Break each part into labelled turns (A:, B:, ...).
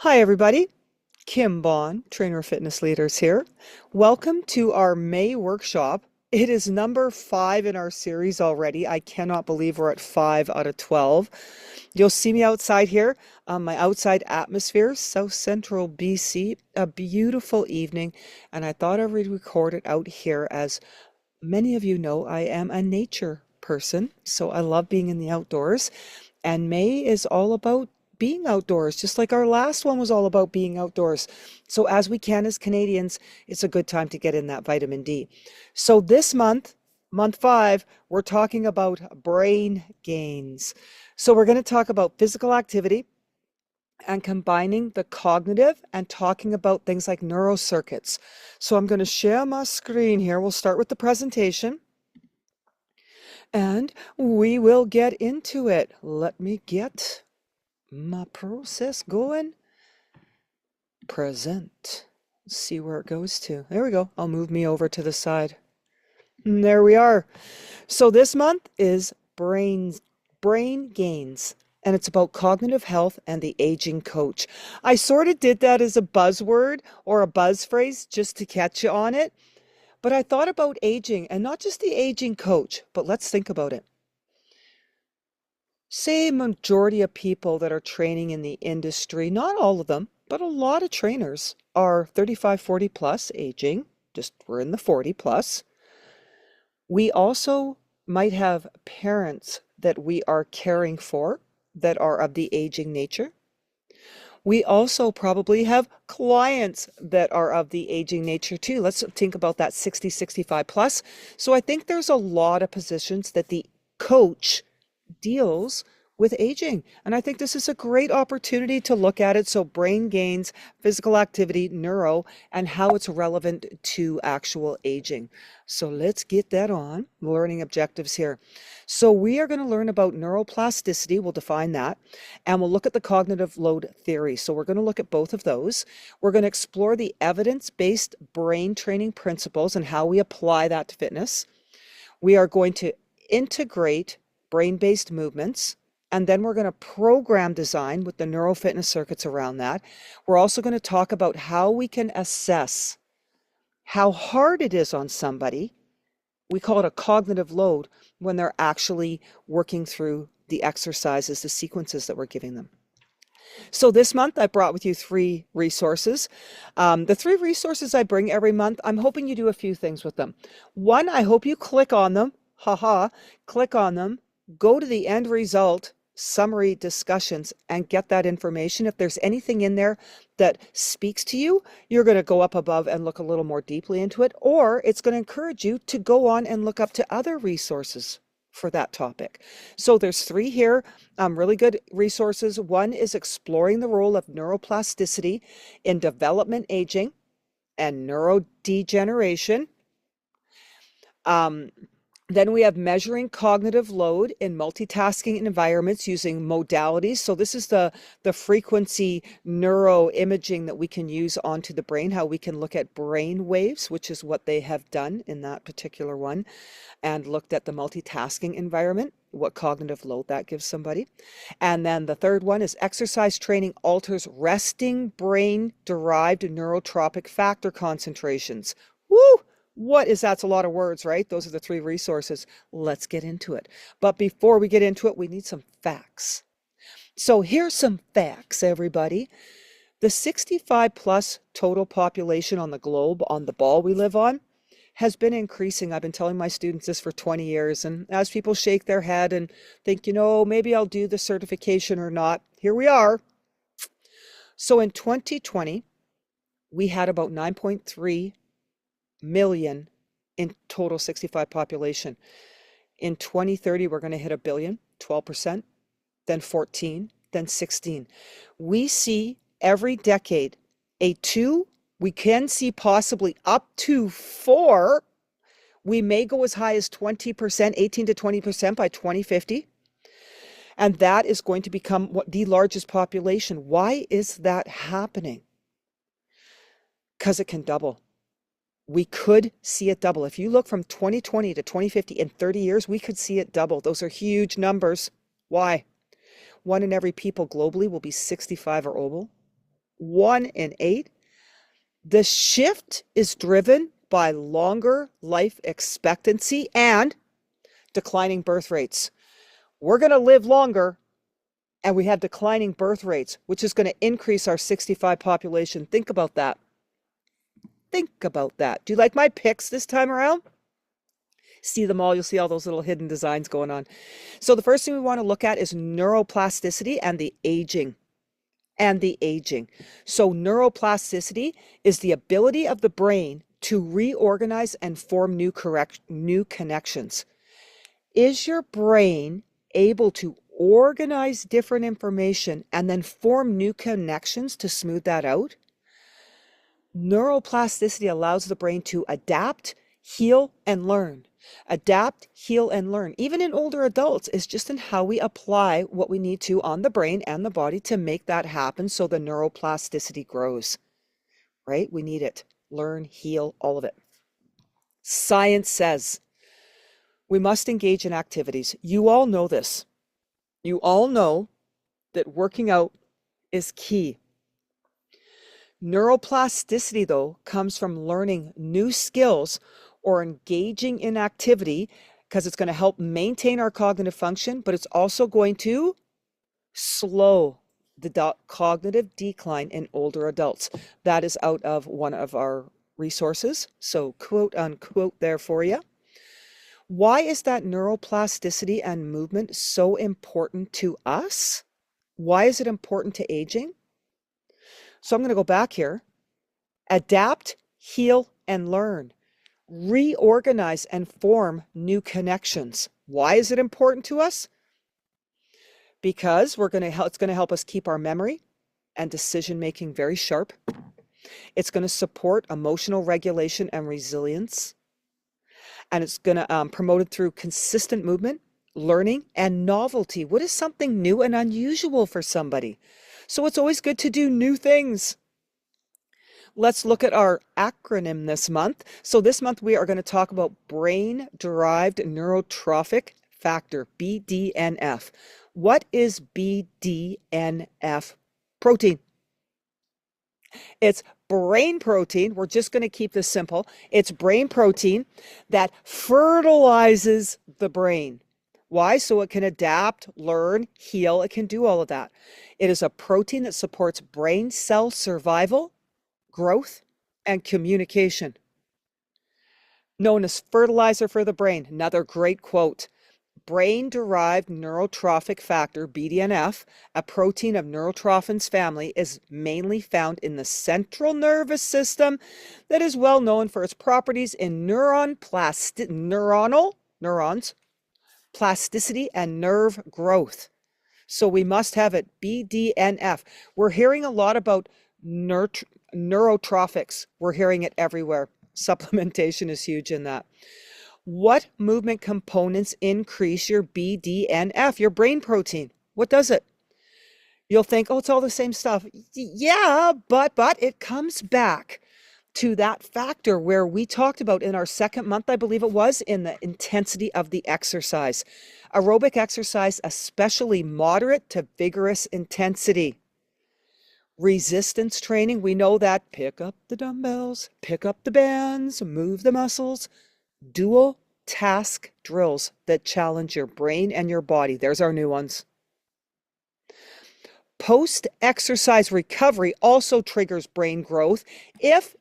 A: Hi, everybody. Kim Bond, Trainer of Fitness Leaders here. Welcome to our May workshop. It is number 5 in our series already. I cannot believe we're at 5 out of 12. You'll see me outside here, my outside atmosphere, South Central BC, a beautiful evening. And I thought I would record it out here. As many of you know, I am a nature person, so I love being in the outdoors. And May is all about being outdoors, just like our last one was all about being outdoors. So as we can as Canadians, it's a good time to get in that vitamin D. So this month, month 5, we're talking about brain gains. So we're going to talk about physical activity and combining the cognitive and talking about things like neurocircuits. So I'm going to share my screen here. We'll start with the presentation and we will get into it. Let me get my process going. Present. Let's see where it goes to. There we go. I'll move me over to the side. And there we are. So this month is brain gains, and it's about cognitive health and the aging coach. I sort of did that as a buzzword or a buzz phrase just to catch you on it. But I thought about aging, and not just the aging coach, but let's think about it. Say a majority of people that are training in the industry, not all of them, but a lot of trainers are 35, 40 plus aging, just we're in the 40 plus. We also might have parents that we are caring for that are of the aging nature. We also probably have clients that are of the aging nature too. Let's think about that 60, 65 plus. So I think there's a lot of positions that the coach deals with aging. And I think this is a great opportunity to look at it. So brain gains, physical activity, neuro, and how it's relevant to actual aging. So let's get that on. Learning objectives here. So we are going to learn about neuroplasticity. We'll define that. And we'll look at the cognitive load theory. So we're going to look at both of those. We're going to explore the evidence-based brain training principles and how we apply that to fitness. We are going to integrate brain-based movements, and then we're going to program design with the neurofitness circuits around that. We're also going to talk about how we can assess how hard it is on somebody. We call it a cognitive load when they're actually working through the exercises, the sequences that we're giving them. So this month I brought with you 3 resources. The 3 resources I bring every month, I'm hoping you do a few things with them. One, I hope you click on them. Click on them. Go to the end result, summary discussions, and get that information. If there's anything in there that speaks to you, you're going to go up above and look a little more deeply into it, or it's going to encourage you to go on and look up to other resources for that topic. So there's 3 here, really good resources. One is exploring the role of neuroplasticity in development aging and neurodegeneration. Then we have measuring cognitive load in multitasking environments using modalities. So this is the frequency neuroimaging that we can use onto the brain, how we can look at brain waves, which is what they have done in that particular one, and looked at the multitasking environment, what cognitive load that gives somebody. And then the third one is exercise training alters resting brain-derived neurotropic factor concentrations. Woo! What is that's a lot of words, right? Those are the 3 resources. Let's get into it. But before we get into it, we need some facts. So here's some facts, everybody. The 65 plus total population on the globe, on the ball we live on, has been increasing. I've been telling my students this for 20 years. And as people shake their head and think, maybe I'll do the certification or not, here we are. So in 2020, we had about 9.3 million in total 65 population. In 2030, we're going to hit 1 billion, 12%, then 14, then 16. We see every decade a 2, we can see possibly up to 4. We may go as high as 20%, 18 to 20% by 2050. And that is going to become the largest population. Why is that happening? Because it can double. We could see it double. If you look from 2020 to 2050, in 30 years, we could see it double. Those are huge numbers. Why? 1 in every people globally will be 65 or 1 in 8. The shift is driven by longer life expectancy and declining birth rates. We're going to live longer, and we have declining birth rates, which is going to increase our 65 population. Think about that. Think about that. Do you like my picks this time around? See them all. You'll see all those little hidden designs going on. So the first thing we want to look at is neuroplasticity and the aging. So neuroplasticity is the ability of the brain to reorganize and form new connections. Is your brain able to organize different information and then form new connections to smooth that out? Neuroplasticity allows the brain to adapt, heal, and learn. Adapt, heal, and learn. Even in older adults, it's just in how we apply what we need to on the brain and the body to make that happen so the neuroplasticity grows, right? We need it. Learn, heal, all of it. Science says we must engage in activities. You all know this. You all know that working out is key. Neuroplasticity, though, comes from learning new skills or engaging in activity because it's going to help maintain our cognitive function, but it's also going to slow the cognitive decline in older adults. That is out of one of our resources. So quote unquote there for you. Why is that neuroplasticity and movement so important to us? Why is it important to aging? So I'm going to go back here. Adapt, heal, and learn. Reorganize and form new connections. Why is it important to us? Because it's going to help us keep our memory and decision making very sharp. It's going to support emotional regulation and resilience. And it's going to promote it through consistent movement, learning, and novelty. What is something new and unusual for somebody? So it's always good to do new things. Let's look at our acronym this month. So this month we are going to talk about brain-derived neurotrophic factor, BDNF. What is BDNF protein? It's brain protein. We're just going to keep this simple. It's brain protein that fertilizes the brain. Why? So it can adapt, learn, heal. It can do all of that. It is a protein that supports brain cell survival, growth, and communication. Known as fertilizer for the brain. Another great quote. Brain-derived neurotrophic factor, BDNF, a protein of neurotrophin's family, is mainly found in the central nervous system that is well known for its properties in neurons, plasticity, and nerve growth. So we must have it, BDNF. We're hearing a lot about neurotrophics. We're hearing it everywhere. Supplementation is huge in that. What movement components increase your BDNF, your brain protein? What does it? You'll think, oh, it's all the same stuff. Yeah, but it comes back to that factor where we talked about in our second month, I believe it was, in the intensity of the exercise. Aerobic exercise, especially moderate to vigorous intensity. Resistance training, we know that. Pick up the dumbbells, pick up the bands, move the muscles. Dual task drills that challenge your brain and your body. There's our new ones. Post-exercise recovery also triggers brain growth if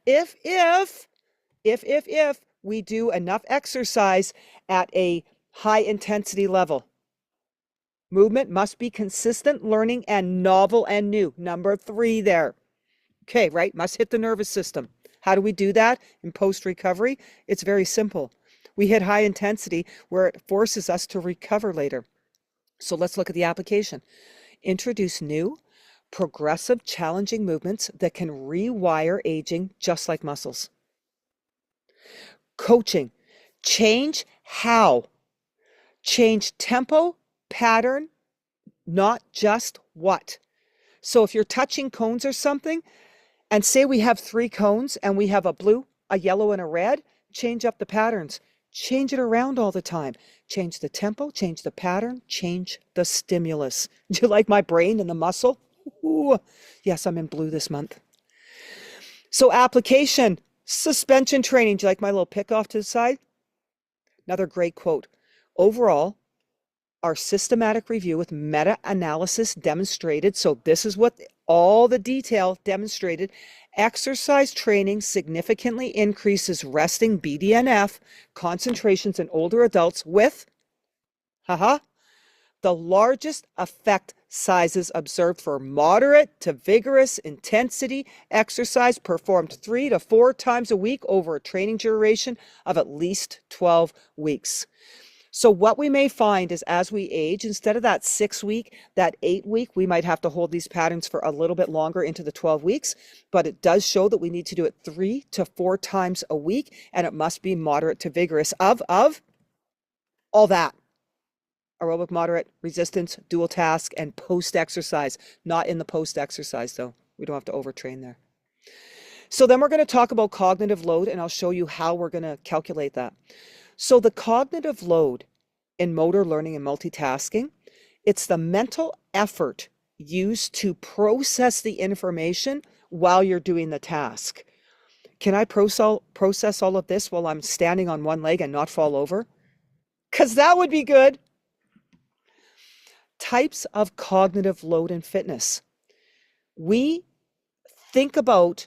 A: we do enough exercise at a high intensity level. Movement must be consistent, learning, and novel and new. Number 3 there. Okay, right? Must hit the nervous system. How do we do that in post-recovery? It's very simple. We hit high intensity where it forces us to recover later. So let's look at the application. Introduce new, progressive, challenging movements that can rewire aging just like muscles. Coaching. Change how. Change tempo, pattern, not just what. So if you're touching cones or something, and say we have 3 cones and we have a blue, a yellow, and a red, change up the patterns. Change it around all the time. Change the tempo, change the pattern, change the stimulus. Do you like my brain and the muscle? Ooh, yes, I'm in blue this month. So application, suspension training. Do you like my little pick off to the side? Another great quote. Overall, our systematic review with meta-analysis demonstrated, so this is what all the detail demonstrated, exercise training significantly increases resting BDNF concentrations in older adults with, the largest effect sizes observed for moderate to vigorous intensity exercise performed 3 to 4 times a week over a training duration of at least 12 weeks. So what we may find is as we age, instead of that 6-week, that 8-week, we might have to hold these patterns for a little bit longer into the 12 weeks, but it does show that we need to do it 3 to 4 times a week, and it must be moderate to vigorous of all that. Aerobic, moderate, resistance, dual task, and post-exercise. Not in the post-exercise though. We don't have to overtrain there. So then we're going to talk about cognitive load, and I'll show you how we're going to calculate that. So the cognitive load in motor learning and multitasking, it's the mental effort used to process the information while you're doing the task. Can I process all of this while I'm standing on one leg and not fall over? Because that would be good. Types of cognitive load in fitness. We think about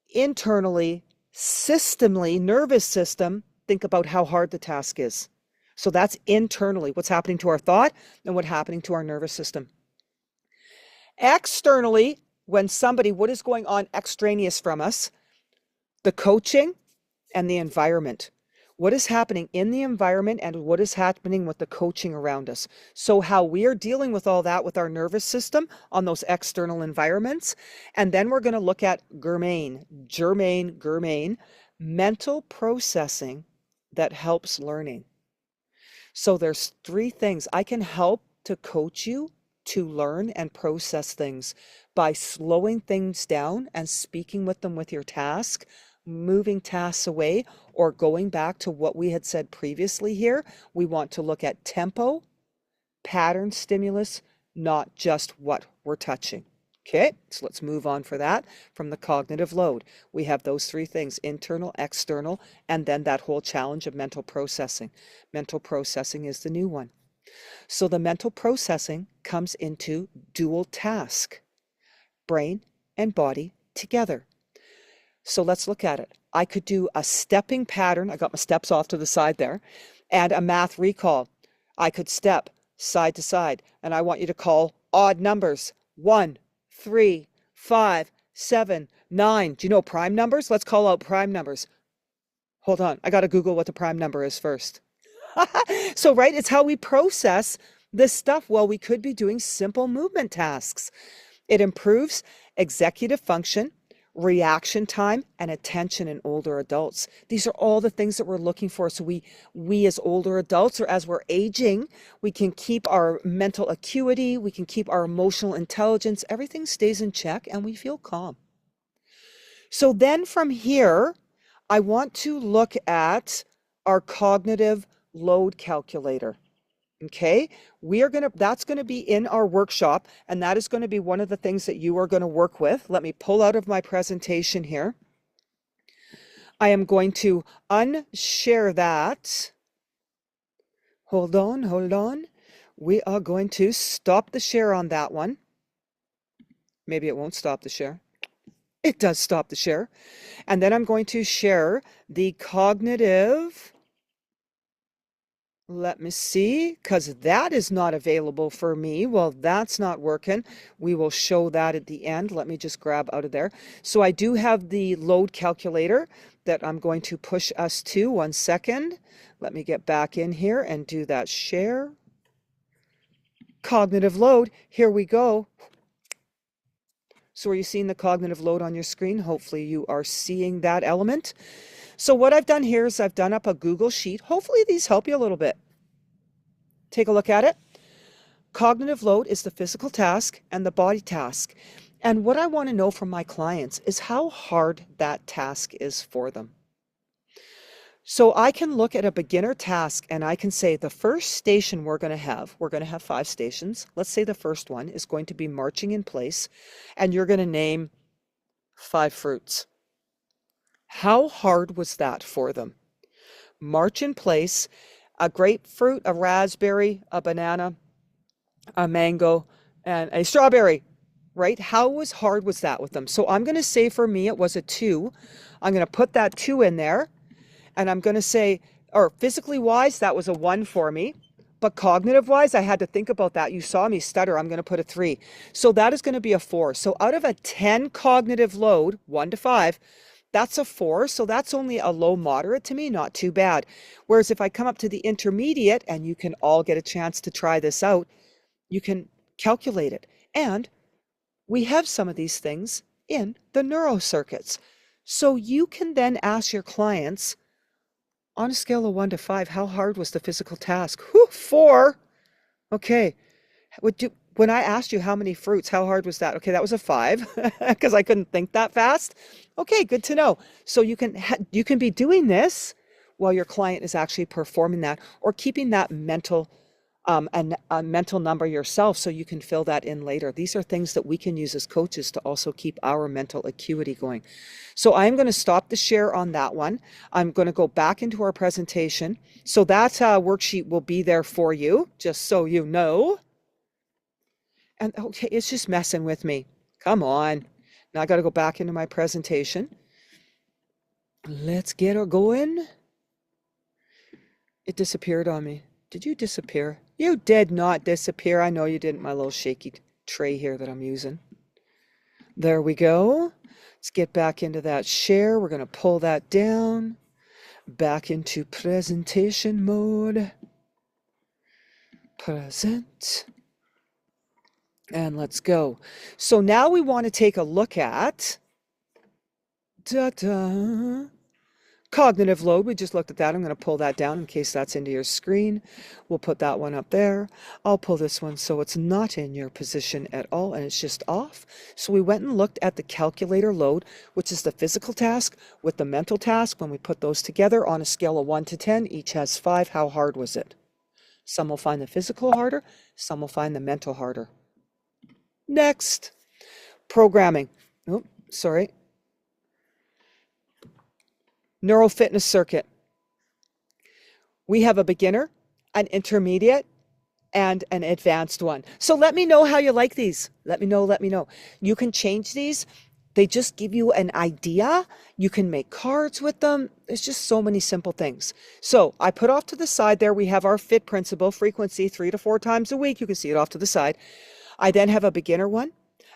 A: internally, systemly, nervous system, think about how hard the task is. So that's internally, what's happening to our thought and what's happening to our nervous system. Externally, when somebody, what is going on extraneous from us? The coaching and the environment. What is happening in the environment and what is happening with the coaching around us. So how we are dealing with all that with our nervous system on those external environments. And then we're going to look at germane, mental processing that helps learning. So there's 3 things. I can help to coach you to learn and process things by slowing things down and speaking with them with your task, moving tasks away, or going back to what we had said previously here. We want to look at tempo, pattern, stimulus, not just what we're touching. Okay, so let's move on for that from the cognitive load. We have those 3 things, internal, external, and then that whole challenge of mental processing. Mental processing is the new one. So the mental processing comes into dual task, brain and body together. So let's look at it. I could do a stepping pattern. I got my steps off to the side there, and a math recall. I could step side to side, and I want you to call odd numbers. 1, 3, 5, 7, 9. Do you know prime numbers? Let's call out prime numbers. Hold on. I got to Google what the prime number is first. So, right, it's how we process this stuff. Well, we could be doing simple movement tasks. It improves executive function, reaction time, and attention in older adults. These are all the things that we're looking for. So we as older adults, or as we're aging, we can keep our mental acuity, we can keep our emotional intelligence, everything stays in check and we feel calm. So then from here, I want to look at our cognitive load calculator. Okay, that's going to be in our workshop, and that is going to be one of the things that you are going to work with. Let me pull out of my presentation here. I am going to unshare that. Hold on. We are going to stop the share on that one. Maybe it won't stop the share. It does stop the share. And then I'm going to share the cognitive. Let me see, because that is not available for me. Well, that's not working. We will show that at the end. Let me just grab out of there. So I do have the load calculator that I'm going to push us to. 1 second. Let me get back in here and do that share. Cognitive load. Here we go. So are you seeing the cognitive load on your screen? Hopefully you are seeing that element. So what I've done here is I've done up a Google Sheet. Hopefully these help you a little bit. Take a look at it. Cognitive load is the physical task and the body task. And what I want to know from my clients is how hard that task is for them. So I can look at a beginner task and I can say the first station we're going to have 5 stations. Let's say the first one is going to be marching in place, and you're going to name 5 fruits. How hard was that for them? March in place, a grapefruit, a raspberry, a banana, a mango, and a strawberry, right? How hard was that with them? So I'm going to say for me, it was a 2. I'm going to put that 2 in there. And I'm going to say, or physically wise, that was a 1 for me. But cognitive wise, I had to think about that. You saw me stutter. I'm going to put a 3. So that is going to be a 4. So out of a 10 cognitive load, 1 to 5, that's a 4. So that's only a low moderate to me, not too bad. Whereas if I come up to the intermediate, and you can all get a chance to try this out, you can calculate it. And we have some of these things in the neurocircuits. So you can then ask your clients, on a scale of 1 to 5, how hard was the physical task? 4. Okay. When I asked you how many fruits, how hard was that? Okay, that was a 5 because I couldn't think that fast. Okay, good to know. So you can be doing this while your client is actually performing that, or keeping that mental a mental number yourself so you can fill that in later. These are things that we can use as coaches to also keep our mental acuity going. So I'm going to stop the share on that one. I'm going to go back into our presentation. So that worksheet will be there for you, just so you know. And okay, it's just messing with me. Come on. Now I got to go back into my presentation. Let's get her going. It disappeared on me. Did you disappear? You did not disappear. I know you didn't, my little shaky tray here that I'm using. There we go. Let's get back into that share. We're going to pull that down. Back into presentation mode. Present. And let's go. So now we want to take a look at cognitive load. We just looked at that. I'm going to pull that down in case that's into your screen. We'll put that one up there. I'll pull this one so it's not in your position at all and it's just off. So we went and looked at the calculator load, which is the physical task with the mental task. When we put those together on a scale of 1 to 10, each has 5. How hard was it? Some will find the physical harder. Some will find the mental harder. Next, programming. Oh, sorry. Neural fitness circuit. We have a beginner, an intermediate, and an advanced one. So let me know how you like these. Let me know. You can change these. They just give you an idea. You can make cards with them. There's just so many simple things. So I put off to the side there, we have our FIT principle, frequency 3 to 4 times a week. You can see it off to the side. I then have a beginner one,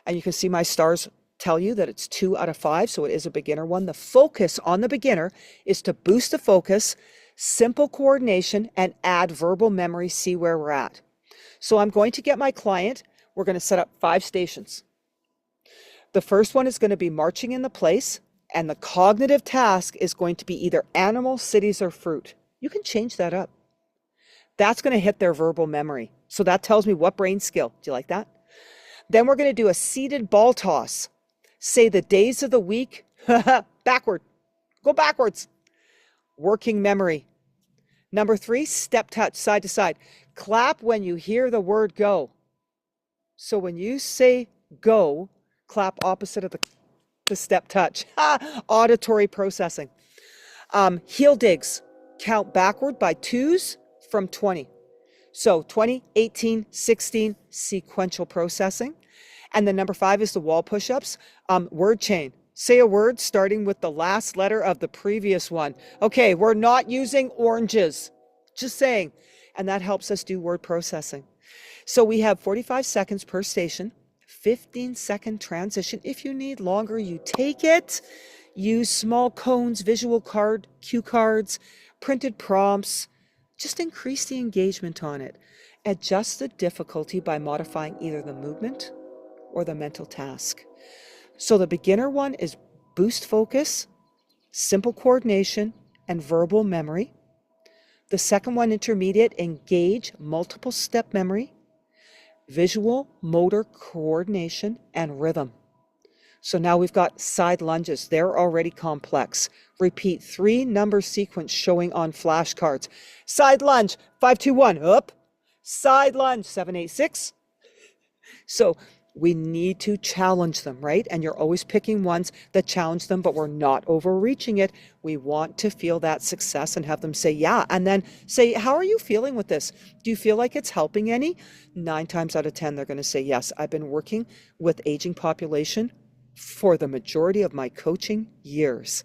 A: and you can see my stars tell you that it's 2 out of 5, so it is a beginner one. The focus on the beginner is to boost the focus, simple coordination, and add verbal memory, see where we're at. So I'm going to get my client, we're going to set up 5 stations. The first one is going to be marching in the place, and the cognitive task is going to be either animal, cities, or fruit. You can change that up. That's going to hit their verbal memory. So that tells me what brain skill. Do you like that? Then we're going to do a seated ball toss. Say the days of the week, backward, go backwards. Working memory. Number 3, step touch, side to side. Clap when you hear the word go. So when you say go, clap opposite of the step touch. Auditory processing. Heel digs, count backward by 2s from 20. So 20, 18, 16, sequential processing. And then number 5 is the wall push-ups. Word chain. Say a word starting with the last letter of the previous one. Okay, we're not using oranges. Just saying. And that helps us do word processing. So we have 45 seconds per station, 15-second transition. If you need longer, you take it. Use small cones, visual cue cards, printed prompts. Just increase the engagement on it. Adjust the difficulty by modifying either the movement or the mental task. So the beginner one is boost focus, simple coordination, and verbal memory. The second one, intermediate, engage multiple step memory, visual, motor coordination, and rhythm. So now we've got side lunges. They're already complex. Repeat 3 number sequence showing on flashcards. Side lunge, 5-2-1, up. Side lunge, 7-8-6. So we need to challenge them, right? And you're always picking ones that challenge them, but we're not overreaching it. We want to feel that success and have them say, yeah. And then say, how are you feeling with this? Do you feel like it's helping any? 9 times out of 10, they're going to say, yes, I've been working with aging population for the majority of my coaching years.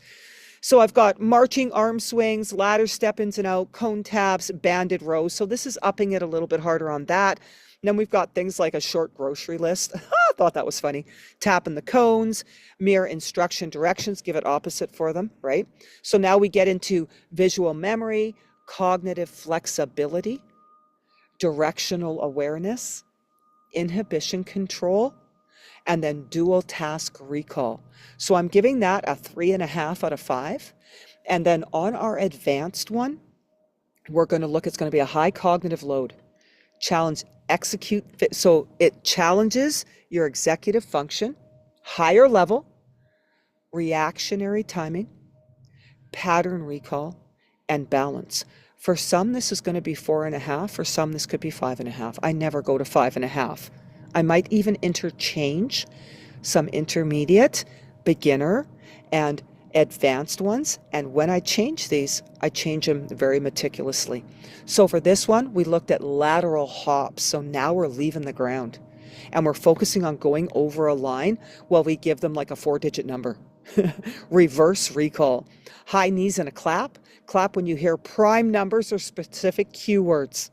A: So I've got marching arm swings, ladder step ins and out, cone taps, banded rows. So this is upping it a little bit harder on that. And then we've got things like a short grocery list. I thought that was funny. Tapping the cones, mirror instruction directions, give it opposite for them, right? So now we get into visual memory, cognitive flexibility, directional awareness, inhibition control, and then dual task recall. So I'm giving that a 3.5 out of 5. And then on our advanced one, we're going to look, it's going to be a high cognitive load. Challenge, execute. So it challenges your executive function, higher level, reactionary timing, pattern recall, and balance. For some, this is going to be 4.5. For some, this could be 5.5. I never go to 5.5. I might even interchange some intermediate, beginner, and advanced ones. And when I change these, I change them very meticulously. So for this one, we looked at lateral hops. So now we're leaving the ground and we're focusing on going over a line while we give them like a 4-digit number. Reverse recall. High knees and a clap. Clap when you hear prime numbers or specific cue words.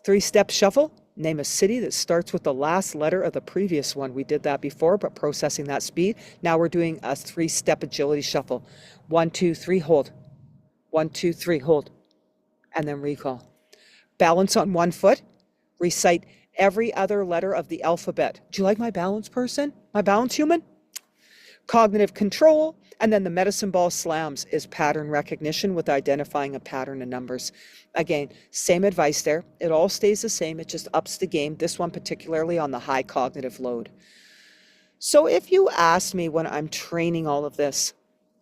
A: 3-step shuffle. Name a city that starts with the last letter of the previous one. We did that before, but processing that speed. Now we're doing a 3-step agility shuffle. 1, 2, 3, hold. 1, 2, 3, hold. And then recall. Balance on one foot. Recite every other letter of the alphabet. Do you like my balance person? My balance human? Cognitive control. And then the medicine ball slams is pattern recognition with identifying a pattern in numbers. Again, same advice there. It all stays the same. It just ups the game. This one particularly on the high cognitive load. So if you ask me when I'm training all of this,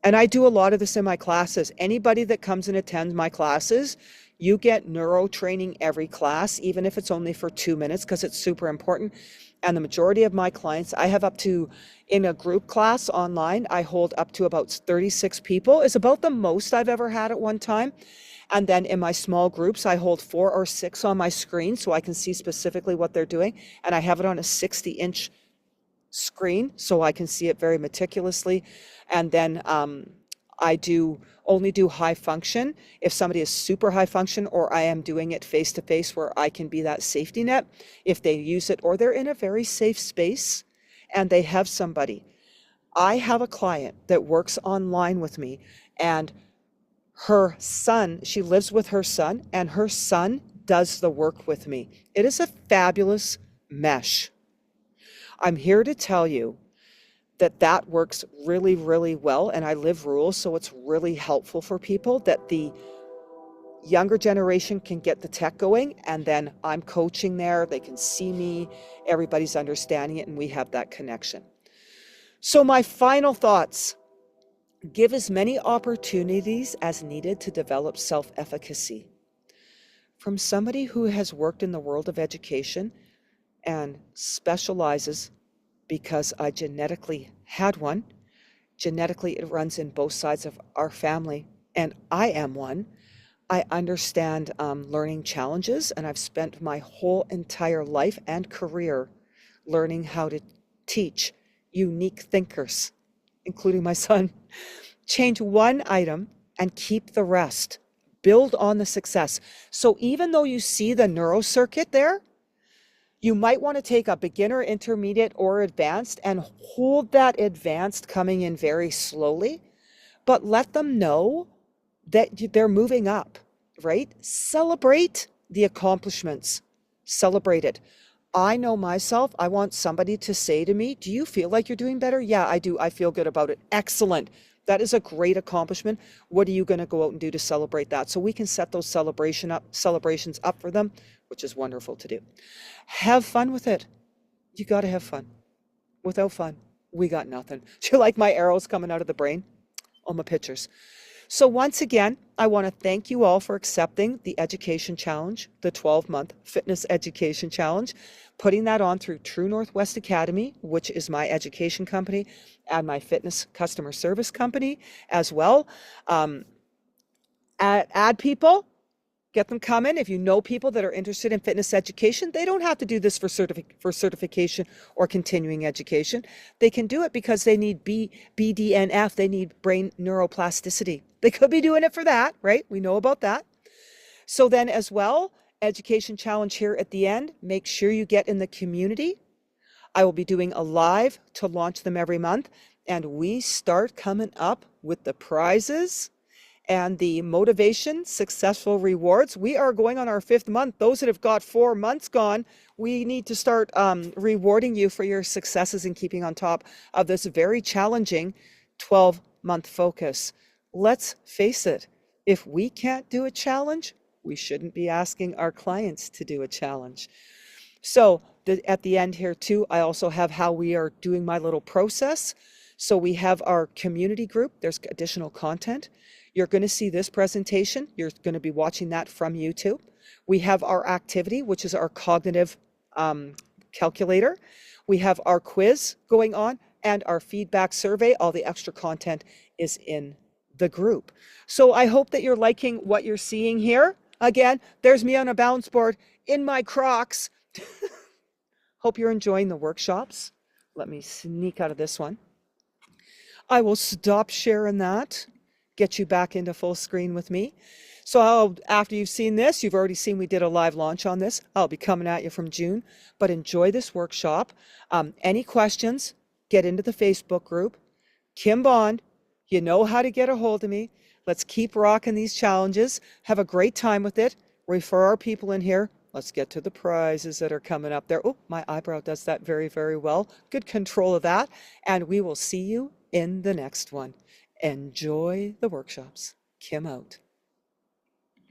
A: and I do a lot of this in my classes, anybody that comes and attends my classes, you get neuro training every class, even if it's only for 2 minutes, because it's super important. And the majority of my clients, I have up to, in a group class online, I hold up to about 36 people. It's about the most I've ever had at one time. And then in my small groups, I hold 4 or 6 on my screen so I can see specifically what they're doing. And I have it on a 60-inch screen so I can see it very meticulously. And then I only do high function if somebody is super high function, or I am doing it face to face where I can be that safety net if they use it or they're in a very safe space and they have somebody. I have a client that works online with me, and her son, she lives with her son, and her son does the work with me. It is a fabulous mesh. I'm here to tell you that works really, really well. And I live rural, so it's really helpful for people that the younger generation can get the tech going, and then I'm coaching there. They can see me, everybody's understanding it, and we have that connection. So my final thoughts: give as many opportunities as needed to develop self-efficacy. From somebody who has worked in the world of education and specializes, because I genetically had one. Genetically, it runs in both sides of our family, and I am one. I understand learning challenges, and I've spent my whole entire life and career learning how to teach unique thinkers, including my son. Change one item and keep the rest. Build on the success. So even though you see the neurocircuit there, you might want to take a beginner, intermediate, or advanced and hold that advanced coming in very slowly, but let them know that they're moving up, right? Celebrate the accomplishments. Celebrate it. I know myself, I want somebody to say to me, do you feel like you're doing better? Yeah, I do. I feel good about it. Excellent. That is a great accomplishment. What are you going to go out and do to celebrate that? So we can set those celebrations up for them, which is wonderful to do. Have fun with it. You got to have fun. Without fun, We got nothing. Do you like my arrows coming out of the brain? Oh, my pictures. So once again, I want to thank you all for accepting the education challenge, the 12-month fitness education challenge, putting that on through True Northwest Academy, which is my education company, and my fitness customer service company as well. Add people. Get them coming. If you know people that are interested in fitness education, they don't have to do this for certification or continuing education. They can do it because they need BDNF. They need brain neuroplasticity. They could be doing it for that, right? We know about that. So then as well, education challenge here at the end, make sure you get in the community. I will be doing a live to launch them every month. And we start coming up with the prizes and the motivation, successful rewards. We are going on our 5th month. Those that have got 4 months gone, we need to start rewarding you for your successes in keeping on top of this very challenging 12-month focus. Let's face it, if we can't do a challenge, we shouldn't be asking our clients to do a challenge. So at the end here too, I also have how we are doing my little process. So we have our community group. There's additional content. You're going to see this presentation. You're going to be watching that from YouTube. We have our activity, which is our cognitive calculator. We have our quiz going on and our feedback survey. All the extra content is in the group. So I hope that you're liking what you're seeing here. Again, there's me on a balance board in my Crocs. Hope you're enjoying the workshops. Let me sneak out of this one. I will stop sharing that, get you back into full screen with me. So after you've seen this, you've already seen we did a live launch on this. I'll be coming at you from June, but enjoy this workshop. Any questions, get into the Facebook group. Kim Bond, you know how to get a hold of me. Let's keep rocking these challenges. Have a great time with it. Refer our people in here. Let's get to the prizes that are coming up there. Oh, my eyebrow does that very, very well. Good control of that. And we will see you in the next one. Enjoy the workshops. Kim out.